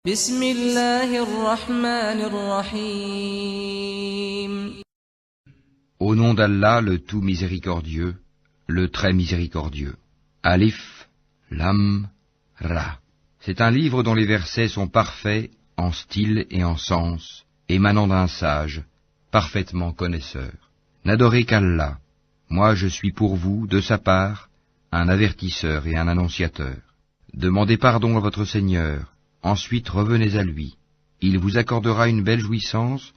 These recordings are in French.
بسم الله الرحمن الرحيم. Au nom d'Allah, le tout miséricordieux, le très miséricordieux. Alif, Lam, Ra. C'est un livre dont les versets sont parfaits en style et en sens, émanant d'un sage, parfaitement connaisseur. N'adorez qu'Allah. Moi je suis pour vous, de sa part, un avertisseur et un annonciateur. Demandez pardon à votre Seigneur. Ensuite revenez à lui. Il vous accordera une belle jouissance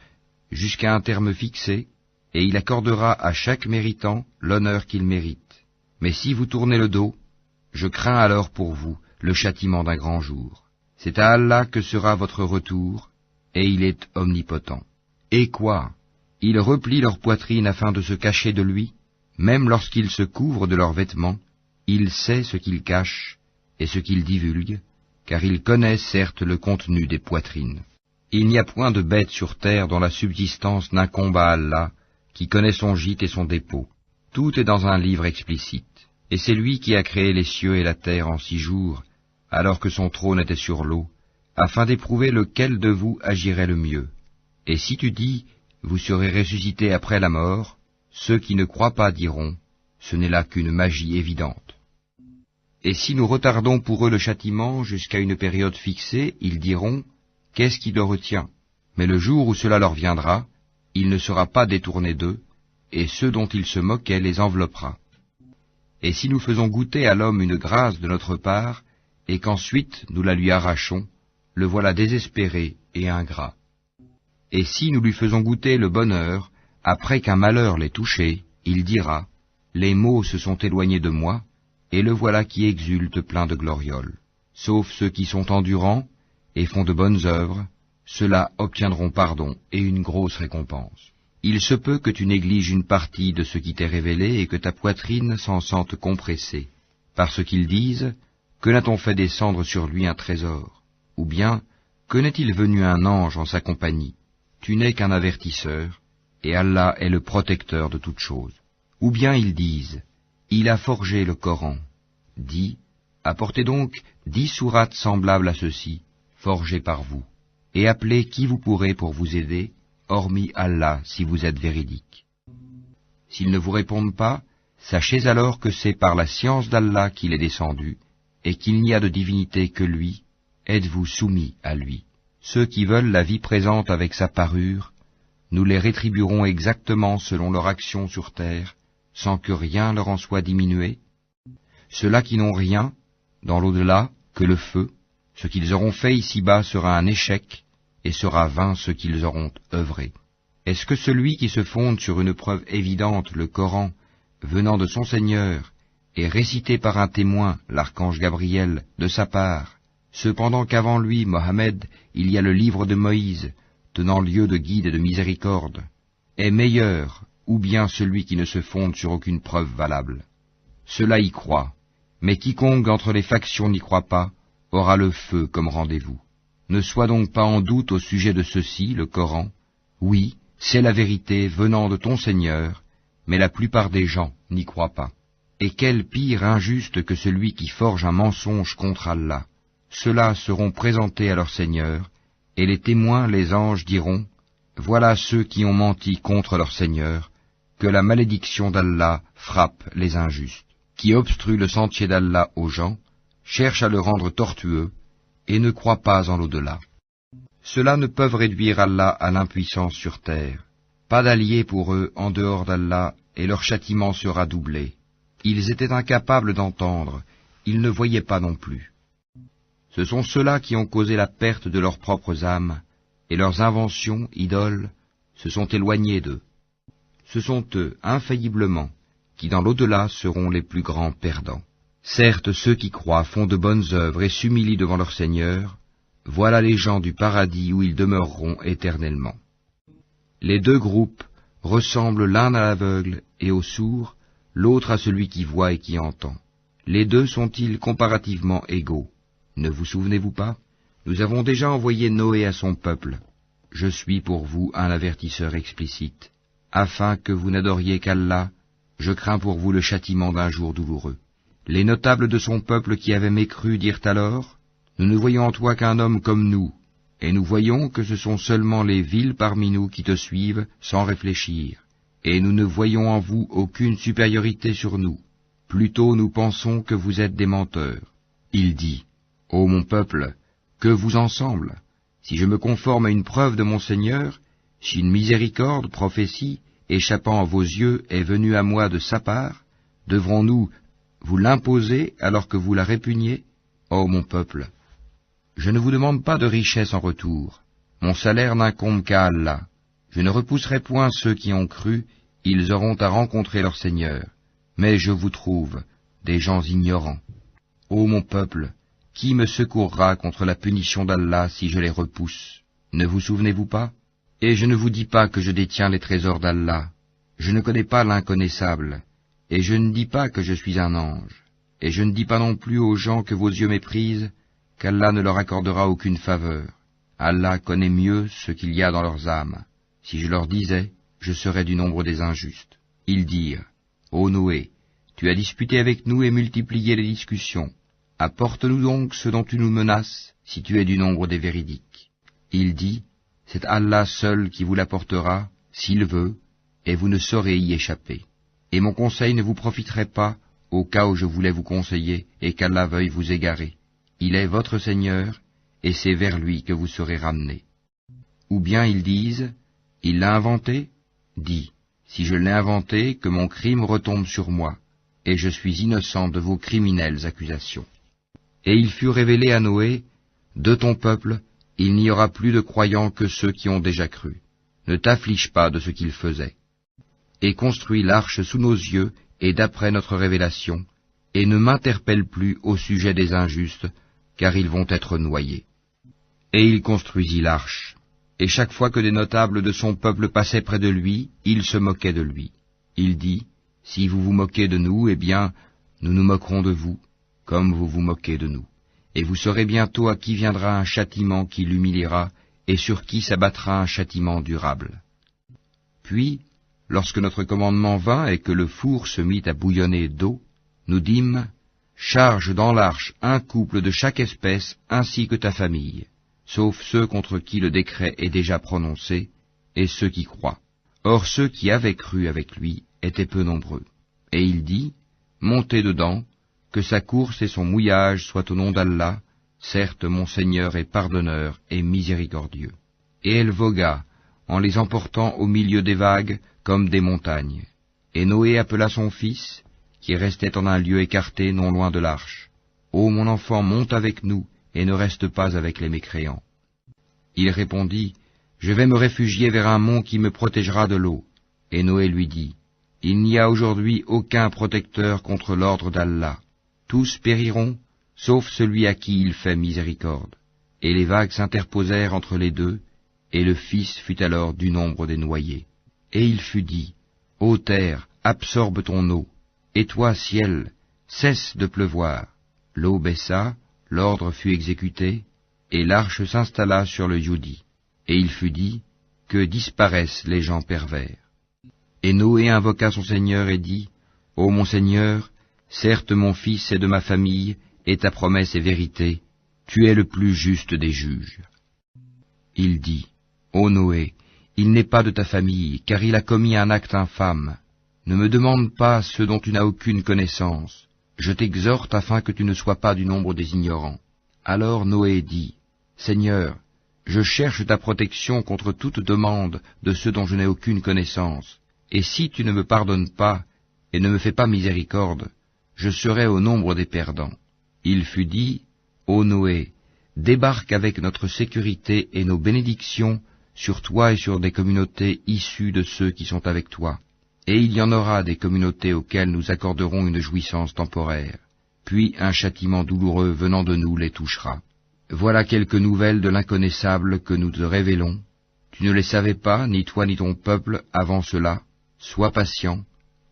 jusqu'à un terme fixé, et il accordera à chaque méritant l'honneur qu'il mérite. Mais si vous tournez le dos, je crains alors pour vous le châtiment d'un grand jour. C'est à Allah que sera votre retour, et il est omnipotent. Et quoi? Ils replient leur poitrine afin de se cacher de lui, même lorsqu'ils se couvrent de leurs vêtements, il sait ce qu'ils cachent et ce qu'ils divulguent, car il connaît certes le contenu des poitrines. Il n'y a point de bête sur terre dont la subsistance n'incombe à Allah, qui connaît son gîte et son dépôt. Tout est dans un livre explicite. Et c'est lui qui a créé les cieux et la terre en 6 jours, alors que son trône était sur l'eau, afin d'éprouver lequel de vous agirait le mieux. Et si tu dis, vous serez ressuscités après la mort, ceux qui ne croient pas diront, ce n'est là qu'une magie évidente. Et si nous retardons pour eux le châtiment jusqu'à une période fixée, ils diront, qu'est-ce qui le retient? Mais le jour où cela leur viendra, il ne sera pas détourné d'eux, et ceux dont ils se moquaient les enveloppera. Et si nous faisons goûter à l'homme une grâce de notre part, et qu'ensuite nous la lui arrachons, le voilà désespéré et ingrat. Et si nous lui faisons goûter le bonheur, après qu'un malheur l'ait touché, il dira, les maux se sont éloignés de moi, et le voilà qui exulte plein de glorioles. Sauf ceux qui sont endurants et font de bonnes œuvres, ceux-là obtiendront pardon et une grosse récompense. Il se peut que tu négliges une partie de ce qui t'est révélé et que ta poitrine s'en sente compressée, parce qu'ils disent, que n'a-t-on fait descendre sur lui un trésor? Ou bien, que n'est-il venu un ange en sa compagnie? Tu n'es qu'un avertisseur, et Allah est le protecteur de toutes choses. Ou bien ils disent, il a forgé le Coran. Dis, apportez donc 10 sourates semblables à ceci, forgées par vous, et appelez qui vous pourrez pour vous aider, hormis Allah si vous êtes véridique. S'ils ne vous répondent pas, sachez alors que c'est par la science d'Allah qu'il est descendu, et qu'il n'y a de divinité que lui, êtes-vous soumis à lui. Ceux qui veulent la vie présente avec sa parure, nous les rétribuerons exactement selon leur action sur terre, sans que rien leur en soit diminué. Ceux-là qui n'ont rien, dans l'au-delà, que le feu, ce qu'ils auront fait ici-bas sera un échec, et sera vain ce qu'ils auront œuvré. Est-ce que celui qui se fonde sur une preuve évidente, le Coran, venant de son Seigneur, et récité par un témoin, l'archange Gabriel, de sa part, cependant qu'avant lui, Mohammed, il y a le livre de Moïse, tenant lieu de guide et de miséricorde, est meilleur, ou bien celui qui ne se fonde sur aucune preuve valable? Cela y croit, mais quiconque entre les factions n'y croit pas, aura le feu comme rendez-vous. Ne sois donc pas en doute au sujet de ceci, le Coran. Oui, c'est la vérité venant de ton Seigneur, mais la plupart des gens n'y croient pas. Et quel pire injuste que celui qui forge un mensonge contre Allah. Ceux-là seront présentés à leur Seigneur, et les témoins, les anges, diront, voilà ceux qui ont menti contre leur Seigneur, que la malédiction d'Allah frappe les injustes, qui obstruent le sentier d'Allah aux gens, cherchent à le rendre tortueux, et ne croient pas en l'au-delà. Ceux-là ne peuvent réduire Allah à l'impuissance sur terre. Pas d'alliés pour eux en dehors d'Allah, et leur châtiment sera doublé. Ils étaient incapables d'entendre, ils ne voyaient pas non plus. Ce sont ceux-là qui ont causé la perte de leurs propres âmes, et leurs inventions, idoles, se sont éloignées d'eux. Ce sont eux, infailliblement, qui dans l'au-delà seront les plus grands perdants. Certes, ceux qui croient font de bonnes œuvres et s'humilient devant leur Seigneur, voilà les gens du paradis où ils demeureront éternellement. Les 2 groupes ressemblent l'un à l'aveugle et au sourd, l'autre à celui qui voit et qui entend. Les 2 sont-ils comparativement égaux? Ne vous souvenez-vous pas? Nous avons déjà envoyé Noé à son peuple. Je suis pour vous un avertisseur explicite. Afin que vous n'adoriez qu'Allah, je crains pour vous le châtiment d'un jour douloureux. Les notables de son peuple qui avaient mécru dirent alors, Nous ne voyons en toi qu'un homme comme nous, et nous voyons que ce sont seulement les villes parmi nous qui te suivent sans réfléchir, et nous ne voyons en vous aucune supériorité sur nous. Plutôt nous pensons que vous êtes des menteurs. Il dit, Ô mon peuple, que vous en semble? Si je me conforme à une preuve de mon Seigneur, si une miséricorde, prophétie, échappant à vos yeux, est venue à moi de sa part, devrons-nous vous l'imposer alors que vous la répugnez? Ô mon peuple, je ne vous demande pas de richesse en retour. Mon salaire n'incombe qu'à Allah. Je ne repousserai point ceux qui ont cru, ils auront à rencontrer leur Seigneur. Mais je vous trouve des gens ignorants. Ô mon peuple, qui me secourra contre la punition d'Allah si je les repousse? Ne vous souvenez-vous pas? Et je ne vous dis pas que je détiens les trésors d'Allah. Je ne connais pas l'inconnaissable. Et je ne dis pas que je suis un ange. Et je ne dis pas non plus aux gens que vos yeux méprisent, qu'Allah ne leur accordera aucune faveur. Allah connaît mieux ce qu'il y a dans leurs âmes. Si je leur disais, je serais du nombre des injustes. Ils dirent, Ô Noé, tu as disputé avec nous et multiplié les discussions. Apporte-nous donc ce dont tu nous menaces, si tu es du nombre des véridiques. Il dit, c'est Allah seul qui vous l'apportera, s'il veut, et vous ne saurez y échapper. Et mon conseil ne vous profiterait pas, au cas où je voulais vous conseiller, et qu'Allah veuille vous égarer. Il est votre Seigneur, et c'est vers lui que vous serez ramenés. Ou bien ils disent, il l'a inventé? Dis, si je l'ai inventé, que mon crime retombe sur moi, et je suis innocent de vos criminelles accusations. Et il fut révélé à Noé, de ton peuple, il n'y aura plus de croyants que ceux qui ont déjà cru. Ne t'afflige pas de ce qu'ils faisaient. Et construis l'arche sous nos yeux, et d'après notre révélation, et ne m'interpelle plus au sujet des injustes, car ils vont être noyés. Et il construisit l'arche, et chaque fois que des notables de son peuple passaient près de lui, il se moquait de lui. Il dit, si vous vous moquez de nous, eh bien, nous nous moquerons de vous, comme vous vous moquez de nous. Et vous saurez bientôt à qui viendra un châtiment qui l'humiliera, et sur qui s'abattra un châtiment durable. Puis, lorsque notre commandement vint et que le four se mit à bouillonner d'eau, nous dîmes, charge dans l'arche un couple de chaque espèce ainsi que ta famille, sauf ceux contre qui le décret est déjà prononcé, et ceux qui croient. Or ceux qui avaient cru avec lui étaient peu nombreux. Et il dit, montez dedans, que sa course et son mouillage soient au nom d'Allah, certes mon Seigneur est pardonneur et miséricordieux. Et elle vogua, en les emportant au milieu des vagues, comme des montagnes. Et Noé appela son fils, qui restait en un lieu écarté non loin de l'arche. Ô mon enfant, monte avec nous, et ne reste pas avec les mécréants. Il répondit, je vais me réfugier vers un mont qui me protégera de l'eau. Et Noé lui dit, il n'y a aujourd'hui aucun protecteur contre l'ordre d'Allah. Tous périront, sauf celui à qui il fait miséricorde. Et les vagues s'interposèrent entre les deux, et le fils fut alors du nombre des noyés. Et il fut dit, ô terre, absorbe ton eau, et toi, ciel, cesse de pleuvoir. L'eau baissa, l'ordre fut exécuté, et l'arche s'installa sur le Youdi. Et il fut dit, que disparaissent les gens pervers. Et Noé invoqua son Seigneur et dit, ô mon Seigneur, certes mon fils est de ma famille, et ta promesse est vérité, tu es le plus juste des juges. Il dit, ô Noé, il n'est pas de ta famille, car il a commis un acte infâme. Ne me demande pas ce dont tu n'as aucune connaissance. Je t'exhorte afin que tu ne sois pas du nombre des ignorants. Alors Noé dit, Seigneur, je cherche ta protection contre toute demande de ceux dont je n'ai aucune connaissance. Et si tu ne me pardonnes pas, et ne me fais pas miséricorde, je serai au nombre des perdants. Il fut dit, ô Noé, débarque avec notre sécurité et nos bénédictions sur toi et sur des communautés issues de ceux qui sont avec toi. Et il y en aura des communautés auxquelles nous accorderons une jouissance temporaire, puis un châtiment douloureux venant de nous les touchera. Voilà quelques nouvelles de l'inconnaissable que nous te révélons. Tu ne les savais pas, ni toi ni ton peuple, avant cela. Sois patient,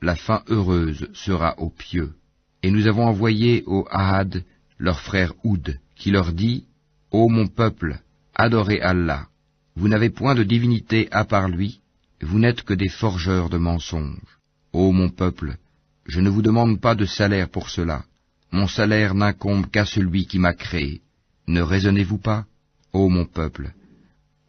la fin heureuse sera aux pieux. Et nous avons envoyé au Ahad leur frère Houd, qui leur dit, ô mon peuple, adorez Allah. Vous n'avez point de divinité à part lui, vous n'êtes que des forgeurs de mensonges. Ô mon peuple, je ne vous demande pas de salaire pour cela. Mon salaire n'incombe qu'à celui qui m'a créé. Ne raisonnez-vous pas, ô mon peuple?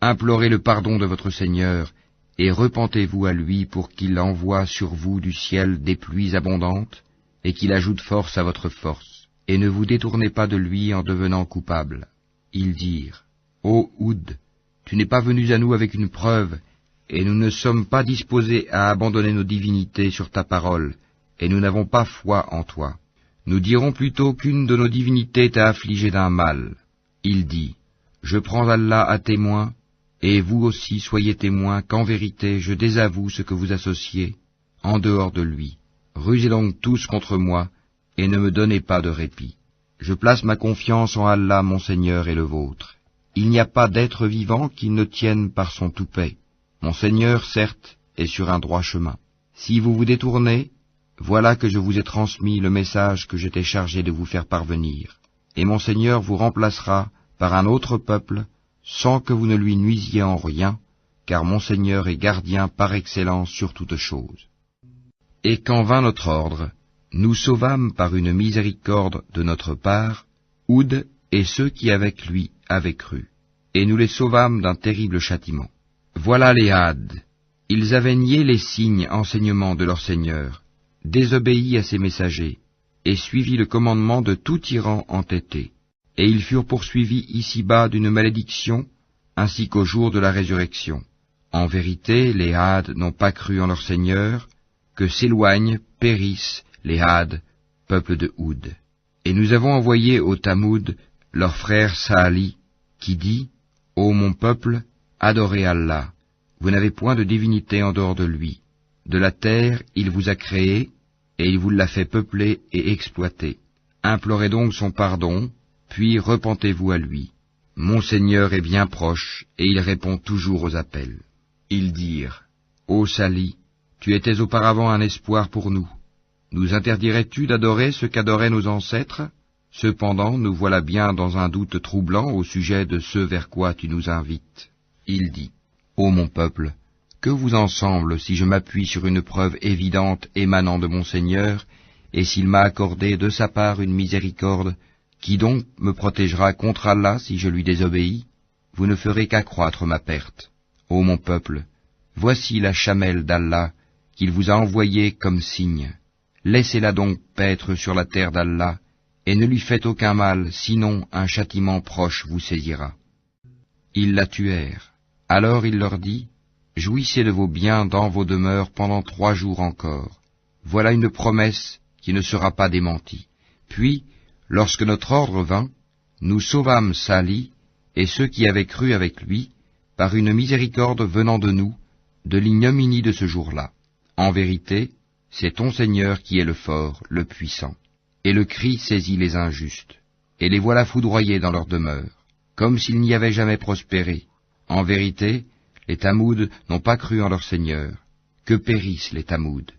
Implorez le pardon de votre Seigneur, et repentez-vous à lui pour qu'il envoie sur vous du ciel des pluies abondantes, et qu'il ajoute force à votre force, et ne vous détournez pas de lui en devenant coupable. Ils dirent, Ô Houd, tu n'es pas venu à nous avec une preuve, et nous ne sommes pas disposés à abandonner nos divinités sur ta parole, et nous n'avons pas foi en toi. Nous dirons plutôt qu'une de nos divinités t'a affligé d'un mal. Il dit, Je prends Allah à témoin, et vous aussi soyez témoins qu'en vérité je désavoue ce que vous associez, en dehors de lui. Rusez donc tous contre moi, et ne me donnez pas de répit. Je place ma confiance en Allah mon Seigneur et le vôtre. Il n'y a pas d'être vivant qui ne tienne par son toupet. Mon Seigneur, certes, est sur un droit chemin. Si vous vous détournez, voilà que je vous ai transmis le message que j'étais chargé de vous faire parvenir. Et mon Seigneur vous remplacera par un autre peuple, sans que vous ne lui nuisiez en rien, car mon Seigneur est gardien par excellence sur toutes choses. Et quand vint notre ordre, nous sauvâmes par une miséricorde de notre part, Houd et ceux qui avec lui avaient cru, et nous les sauvâmes d'un terrible châtiment. Voilà les Hades. Ils avaient nié les signes enseignements de leur Seigneur, désobéi à ses messagers, et suivi le commandement de tout tyran entêté. Et ils furent poursuivis ici-bas d'une malédiction, ainsi qu'au jour de la résurrection. En vérité, les Hades n'ont pas cru en leur Seigneur, que s'éloignent, périssent les Hades, peuple de Houd. Et nous avons envoyé au Tamoud leur frère Saali, qui dit, Ô mon peuple, adorez Allah, vous n'avez point de divinité en dehors de lui. De la terre, il vous a créé, et il vous l'a fait peupler et exploiter. Implorez donc son pardon, puis repentez-vous à lui. Mon Seigneur est bien proche, et il répond toujours aux appels. Ils dirent, Ô Sali, tu étais auparavant un espoir pour nous. Nous interdirais-tu d'adorer ce qu'adoraient nos ancêtres? Cependant, nous voilà bien dans un doute troublant au sujet de ce vers quoi tu nous invites. Il dit, Ô mon peuple, que vous en semble si je m'appuie sur une preuve évidente émanant de mon Seigneur, et s'il m'a accordé de sa part une miséricorde, qui donc me protégera contre Allah si je lui désobéis? Vous ne ferez qu'accroître ma perte. Ô mon peuple, voici la chamelle d'Allah qu'il vous a envoyée comme signe. Laissez-la donc paître sur la terre d'Allah, et ne lui faites aucun mal, sinon un châtiment proche vous saisira. Ils la tuèrent. Alors il leur dit, Jouissez de vos biens dans vos demeures pendant 3 jours encore. Voilà une promesse qui ne sera pas démentie. Puis, lorsque notre ordre vint, nous sauvâmes Sali et ceux qui avaient cru avec lui, par une miséricorde venant de nous, de l'ignominie de ce jour-là. En vérité, c'est ton Seigneur qui est le fort, le puissant. Et le cri saisit les injustes, et les voilà foudroyés dans leur demeure, comme s'ils n'y avaient jamais prospéré. En vérité, les Tamouds n'ont pas cru en leur Seigneur. Que périssent les Tamouds.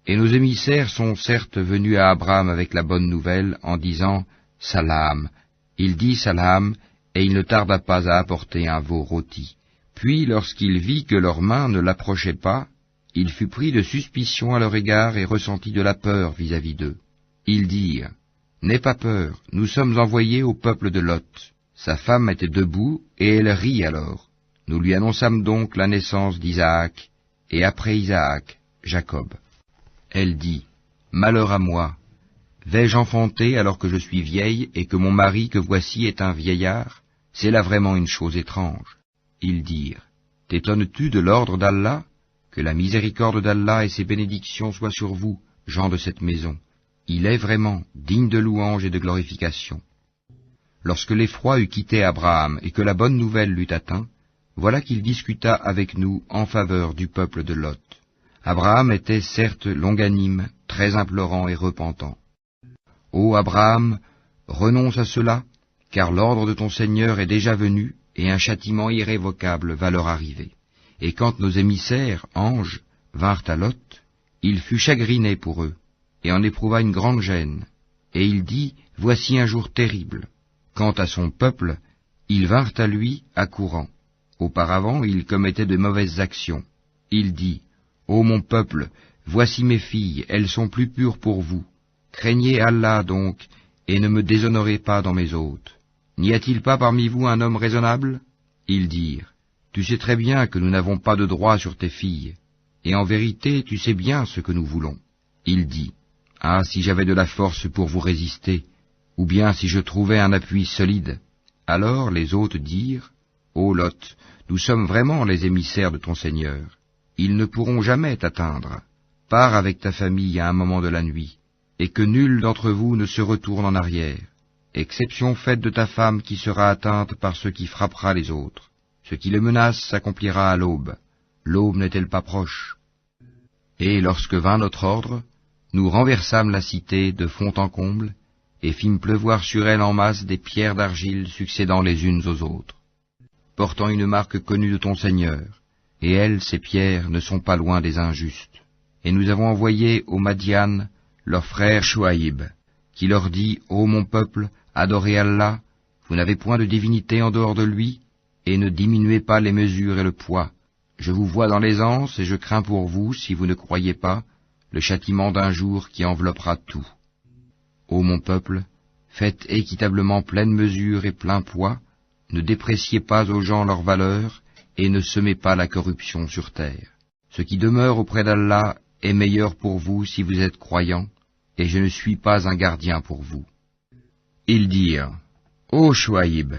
Et nos émissaires sont certes venus à Abraham avec la bonne nouvelle, en disant « Salam ». Il dit « Salam », et il ne tarda pas à apporter un veau rôti. Puis, lorsqu'il vit que leurs mains ne l'approchaient pas, il fut pris de suspicion à leur égard et ressentit de la peur vis-à-vis d'eux. Ils dirent « N'aie pas peur, nous sommes envoyés au peuple de Lot. » Sa femme était debout, et elle rit alors. Nous lui annonçâmes donc la naissance d'Isaac, et après Isaac, Jacob. Elle dit, « Malheur à moi, vais-je enfanter alors que je suis vieille, et que mon mari que voici est un vieillard? C'est là vraiment une chose étrange. » Ils dirent, « T'étonnes-tu de l'ordre d'Allah? Que la miséricorde d'Allah et ses bénédictions soient sur vous, gens de cette maison. Il est vraiment digne de louange et de glorification. » Lorsque l'effroi eut quitté Abraham et que la bonne nouvelle l'eut atteint, voilà qu'il discuta avec nous en faveur du peuple de Lot. Abraham était certes longanime, très implorant et repentant. « Ô Abraham, renonce à cela, car l'ordre de ton Seigneur est déjà venu, et un châtiment irrévocable va leur arriver. » Et quand nos émissaires, anges, vinrent à Lot, il fut chagriné pour eux, et en éprouva une grande gêne. Et il dit, « Voici un jour terrible. » Quant à son peuple, ils vinrent à lui accourant. Auparavant, il commettait de mauvaises actions. Il dit, « Ô mon peuple, voici mes filles, elles sont plus pures pour vous. Craignez Allah donc, et ne me déshonorez pas dans mes hôtes. N'y a-t-il pas parmi vous un homme raisonnable? Ils dirent, tu sais très bien que nous n'avons pas de droit sur tes filles, et en vérité tu sais bien ce que nous voulons. Il dit, ah, si j'avais de la force pour vous résister, ou bien si je trouvais un appui solide. Alors les hôtes dirent, ô Lot, nous sommes vraiment les émissaires de ton Seigneur. Ils ne pourront jamais t'atteindre. Pars avec ta famille à un moment de la nuit, et que nul d'entre vous ne se retourne en arrière, exception faite de ta femme qui sera atteinte par ce qui frappera les autres. Ce qui les menace s'accomplira à l'aube. L'aube n'est-elle pas proche? Et lorsque vint notre ordre, nous renversâmes la cité de fond en comble, et fîmes pleuvoir sur elle en masse des pierres d'argile succédant les unes aux autres, portant une marque connue de ton Seigneur, et elles, ces pierres, ne sont pas loin des injustes. Et nous avons envoyé aux Madian leur frère Chouaïb, qui leur dit, ô mon peuple, adorez Allah, vous n'avez point de divinité en dehors de lui, et ne diminuez pas les mesures et le poids. Je vous vois dans l'aisance, et je crains pour vous, si vous ne croyez pas, le châtiment d'un jour qui enveloppera tout. Ô mon peuple, faites équitablement pleine mesure et plein poids, ne dépréciez pas aux gens leur valeur, et ne semez pas la corruption sur terre. Ce qui demeure auprès d'Allah est meilleur pour vous si vous êtes croyants, et je ne suis pas un gardien pour vous. Ils dirent, ô Chouaïb,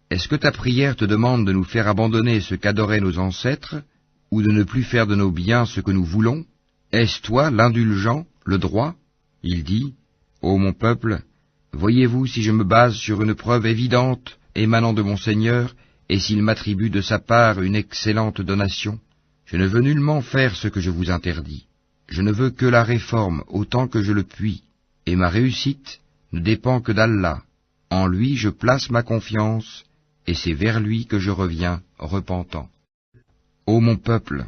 est-ce que ta prière te demande de nous faire abandonner ce qu'adoraient nos ancêtres, ou de ne plus faire de nos biens ce que nous voulons? Est-ce toi l'indulgent, le droit? Il dit, ô mon peuple, voyez-vous si je me base sur une preuve évidente émanant de mon Seigneur, et s'il m'attribue de sa part une excellente donation? Je ne veux nullement faire ce que je vous interdis. Je ne veux que la réforme autant que je le puis, et ma réussite ne dépend que d'Allah. En lui je place ma confiance, et c'est vers lui que je reviens, repentant. Ô mon peuple,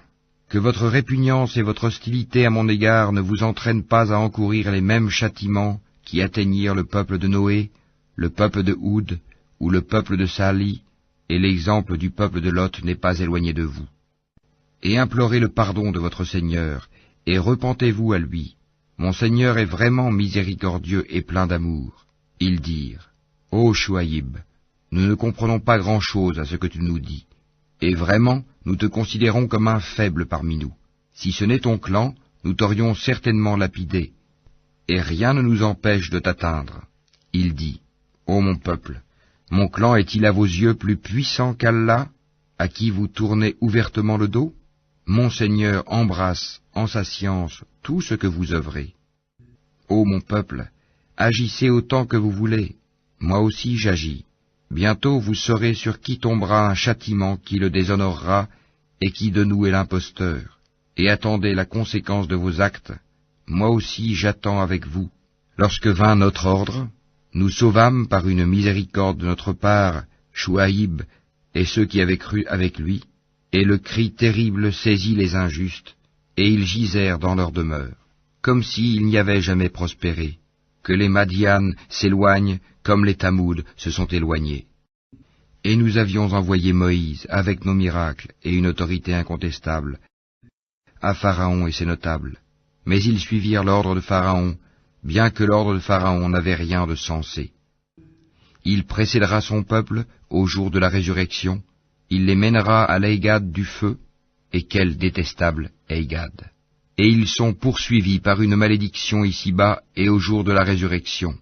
que votre répugnance et votre hostilité à mon égard ne vous entraînent pas à encourir les mêmes châtiments qui atteignirent le peuple de Noé, le peuple de Houd, ou le peuple de Sali, et l'exemple du peuple de Lot n'est pas éloigné de vous. Et implorez le pardon de votre Seigneur, et repentez-vous à lui. Mon Seigneur est vraiment miséricordieux et plein d'amour. Ils dirent, ô Chouaïb, nous ne comprenons pas grand-chose à ce que tu nous dis, et vraiment, nous te considérons comme un faible parmi nous. Si ce n'est ton clan, nous t'aurions certainement lapidé, et rien ne nous empêche de t'atteindre. Il dit, ô mon peuple, mon clan est-il à vos yeux plus puissant qu'Allah, à qui vous tournez ouvertement le dos? Mon Seigneur embrasse, en sa science, tout ce que vous œuvrez. Ô mon peuple, agissez autant que vous voulez, moi aussi j'agis. Bientôt vous saurez sur qui tombera un châtiment qui le déshonorera, et qui de nous est l'imposteur. Et attendez la conséquence de vos actes, moi aussi j'attends avec vous. Lorsque vint notre ordre, nous sauvâmes par une miséricorde de notre part Chouaïb et ceux qui avaient cru avec lui, et le cri terrible saisit les injustes, et ils gisèrent dans leur demeure, comme s'ils n'y avaient jamais prospéré, que les Madian s'éloignent comme les Tamoud se sont éloignés. Et nous avions envoyé Moïse avec nos miracles et une autorité incontestable à Pharaon et ses notables, mais ils suivirent l'ordre de Pharaon, bien que l'ordre de Pharaon n'avait rien de sensé. Il précédera son peuple au jour de la résurrection, il les mènera à l'Eigad du feu, et quel détestable Eigad! Et ils sont poursuivis par une malédiction ici-bas et au jour de la résurrection.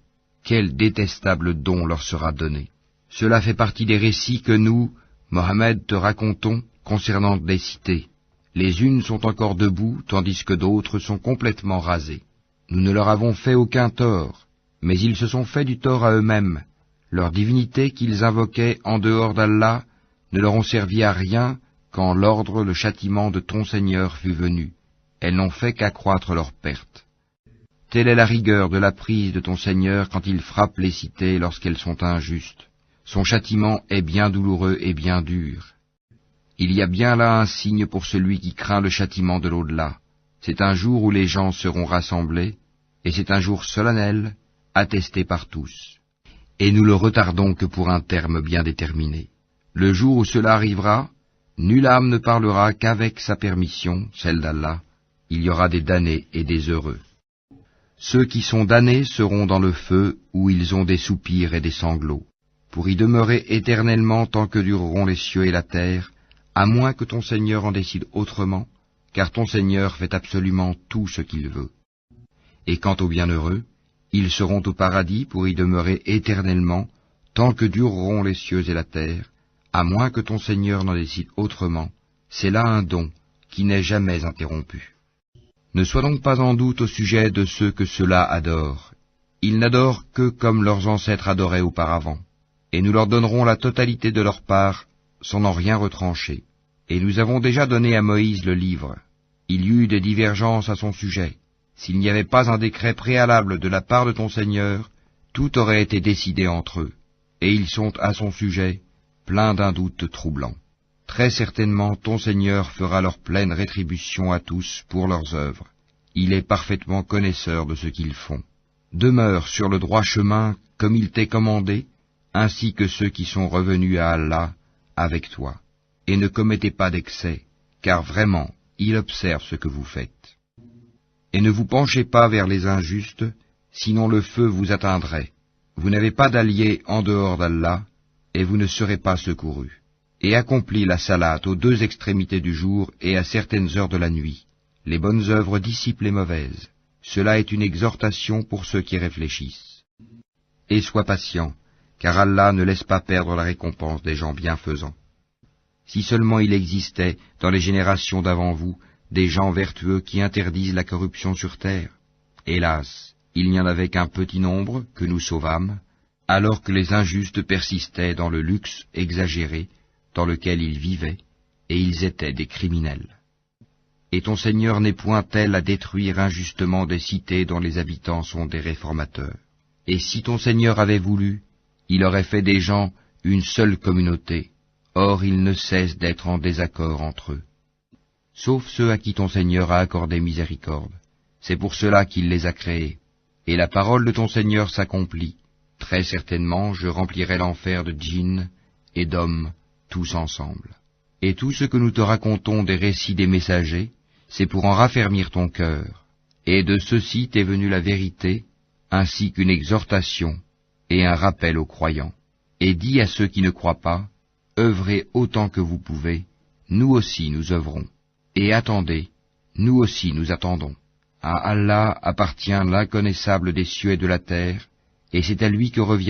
Quel détestable don leur sera donné! Cela fait partie des récits que nous, Mohammed, te racontons concernant des cités. Les unes sont encore debout, tandis que d'autres sont complètement rasées. Nous ne leur avons fait aucun tort, mais ils se sont fait du tort à eux-mêmes. Leurs divinités qu'ils invoquaient en dehors d'Allah ne leur ont servi à rien quand l'ordre, le châtiment de ton Seigneur fut venu. Elles n'ont fait qu'accroître leur perte. Telle est la rigueur de la prise de ton Seigneur quand il frappe les cités lorsqu'elles sont injustes. Son châtiment est bien douloureux et bien dur. Il y a bien là un signe pour celui qui craint le châtiment de l'au-delà. C'est un jour où les gens seront rassemblés, et c'est un jour solennel, attesté par tous. Et nous le retardons que pour un terme bien déterminé. Le jour où cela arrivera, nulle âme ne parlera qu'avec sa permission, celle d'Allah. Il y aura des damnés et des heureux. Ceux qui sont damnés seront dans le feu où ils ont des soupirs et des sanglots. pour y demeurer éternellement tant que dureront les cieux et la terre, à moins que ton Seigneur en décide autrement, car ton Seigneur fait absolument tout ce qu'il veut. Et quant aux bienheureux, ils seront au paradis pour y demeurer éternellement, tant que dureront les cieux et la terre, à moins que ton Seigneur n'en décide autrement. C'est là un don qui n'est jamais interrompu. Ne sois donc pas en doute au sujet de ceux que ceux-là adorent. Ils n'adorent que comme leurs ancêtres adoraient auparavant, et nous leur donnerons la totalité de leur part, sans en rien retrancher. Et nous avons déjà donné à Moïse le livre. Il y eut des divergences à son sujet. S'il n'y avait pas un décret préalable de la part de ton Seigneur, tout aurait été décidé entre eux, et ils sont à son sujet pleins d'un doute troublant. Très certainement ton Seigneur fera leur pleine rétribution à tous pour leurs œuvres. Il est parfaitement connaisseur de ce qu'ils font. Demeure sur le droit chemin comme il t'est commandé, ainsi que ceux qui sont revenus à Allah avec toi. Et ne commettez pas d'excès, car vraiment, il observe ce que vous faites. Et ne vous penchez pas vers les injustes, sinon le feu vous atteindrait. Vous n'avez pas d'allié en dehors d'Allah, et vous ne serez pas secourus. Et accomplis la salate aux deux extrémités du jour et à certaines heures de la nuit. Les bonnes œuvres dissipent les mauvaises. Cela est une exhortation pour ceux qui réfléchissent. Et sois patient, car Allah ne laisse pas perdre la récompense des gens bienfaisants. Si seulement il existait, dans les générations d'avant vous, des gens vertueux qui interdisent la corruption sur terre. Hélas, il n'y en avait qu'un petit nombre que nous sauvâmes, alors que les injustes persistaient dans le luxe exagéré dans lequel ils vivaient, et ils étaient des criminels. Et ton Seigneur n'est point tel à détruire injustement des cités dont les habitants sont des réformateurs. Et si ton Seigneur avait voulu, il aurait fait des gens une seule communauté, or ils ne cessent d'être en désaccord entre eux. Sauf ceux à qui ton Seigneur a accordé miséricorde, c'est pour cela qu'il les a créés. Et la parole de ton Seigneur s'accomplit. Très certainement je remplirai l'enfer de djinns et d'hommes, tous ensemble. Et tout ce que nous te racontons des récits des messagers, c'est pour en raffermir ton cœur. Et de ceci t'est venue la vérité, ainsi qu'une exhortation et un rappel aux croyants. Et dis à ceux qui ne croient pas, œuvrez autant que vous pouvez, nous aussi nous œuvrons. Et attendez, nous aussi nous attendons. À Allah appartient l'inconnaissable des cieux et de la terre, et c'est à lui que revient